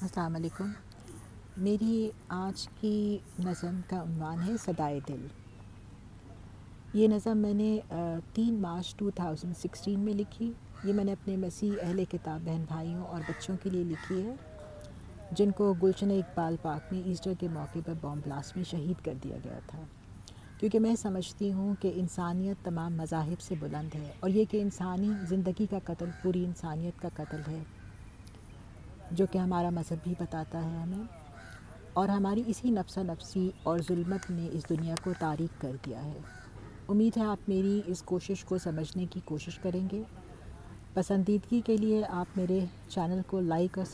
السلام علیکم۔ میری آج کی نظم کا عنوان ہے صدائے دل۔ یہ نظم میں نے 3 مارچ 2016 میں لکھی۔ یہ میں نے اپنے مسیح اہل کتاب بہن بھائیوں اور بچوں کے لیے لکھی ہے جن کو گلشن اقبال پارک میں ایسٹر کے موقع پر بام بلاسٹ میں شہید کر دیا گیا تھا، کیونکہ میں سمجھتی ہوں کہ انسانیت تمام مذاہب سے بلند ہے، اور یہ کہ انسانی زندگی کا قتل پوری انسانیت کا قتل ہے، جو کہ ہمارا مذہب بھی بتاتا ہے ہمیں، اور ہماری اسی نفسا نفسی اور ظلمت نے اس دنیا کو تاریک کر دیا ہے۔ امید ہے آپ میری اس کوشش کو سمجھنے کی کوشش کریں گے۔ پسندیدگی کے لیے آپ میرے چینل کو لائک اور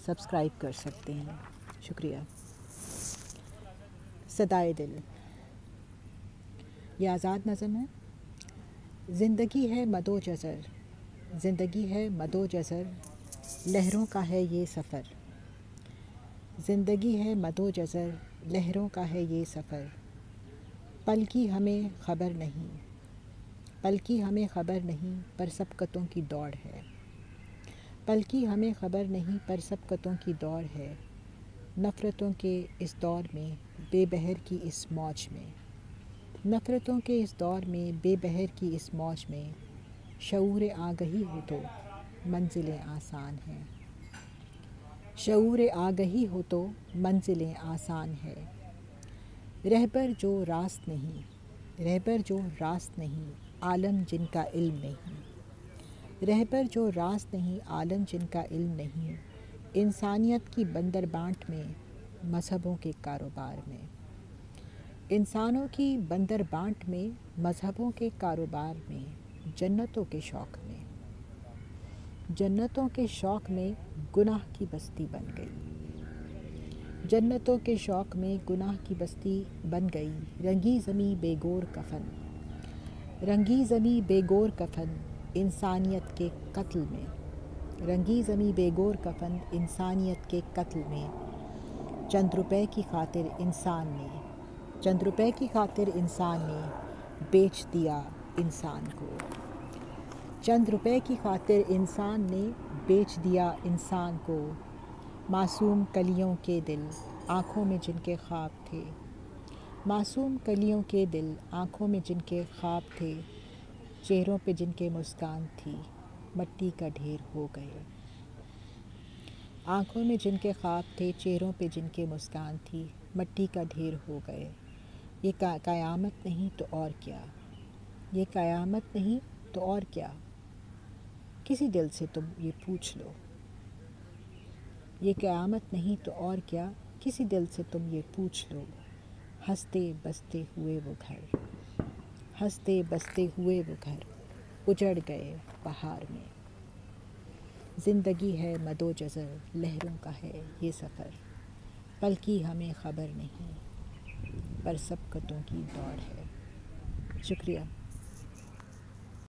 سبسکرائب کر سکتے ہیں۔ شکریہ۔ صدائے دل، یہ آزاد نظم ہے۔ زندگی ہے مد و جزر، زندگی ہے مد و جزر، لہروں کا ہے یہ سفر۔ زندگی ہے مد و جزر، لہروں کا ہے یہ سفر، پل کی ہمیں خبر نہیں، پل کی ہمیں خبر نہیں، پر سبقتوں کی دوڑ ہے۔ پل کی ہمیں خبر نہیں، پر سبقتوں کی دوڑ ہے، نفرتوں کے اس دور میں بے بہر کی اس موج میں، نفرتوں کے اس دور میں بے بہر کی اس موج میں، شعور آگہی ہو تو منزلیں آسان ہیں، شعور آگہی ہو تو منزلیں آسان ہے، رہبر جو راست نہیں، رہبر جو راست نہیں، عالم جن کا علم نہیں، رہبر جو راست نہیں، عالم جن کا علم نہیں، انسانیت کی بندر بانٹ میں، مذہبوں کے کاروبار میں، انسانوں کی بندر بانٹ میں، مذہبوں کے کاروبار میں، جنتوں کے شوق میں، جنتوں کے شوق میں گناہ کی بستی بن گئی، جنتوں کے شوق میں گناہ کی بستی بن گئی، رنگی زمیں بے گور کفن، رنگی زمیں بے گور کفن، انسانیت کے قتل میں، رنگی زمیں بے گور کفن، انسانیت کے قتل میں، چند روپے کی خاطر انسان نے، چند روپے کی خاطر انسان نے بیچ دیا انسان کو، چند روپے کی خاطر انسان نے بیچ دیا انسان کو، معصوم کلیوں کے دل آنکھوں میں جن کے خواب تھے، معصوم کلیوں کے دل آنکھوں میں جن کے خواب تھے، چہروں پہ جن کے مسکان تھی، مٹی کا ڈھیر ہو گئے، آنکھوں میں جن کے خواب تھے، چہروں پہ جن کے مسکان تھی، مٹی کا ڈھیر ہو گئے۔ یہ قیامت نہیں تو اور کیا، یہ قیامت نہیں تو اور کیا، کسی دل سے تم یہ پوچھ لو، یہ قیامت نہیں تو اور کیا، کسی دل سے تم یہ پوچھ لو، ہنستے بستے ہوئے وہ گھر، ہنستے بستے ہوئے وہ گھر، اجڑ گئے بہار میں، زندگی ہے مد و جزر، لہروں کا ہے یہ سفر، پل کی ہمیں خبر نہیں، پر سبقتوں کی دوڑ ہے۔ شکریہ۔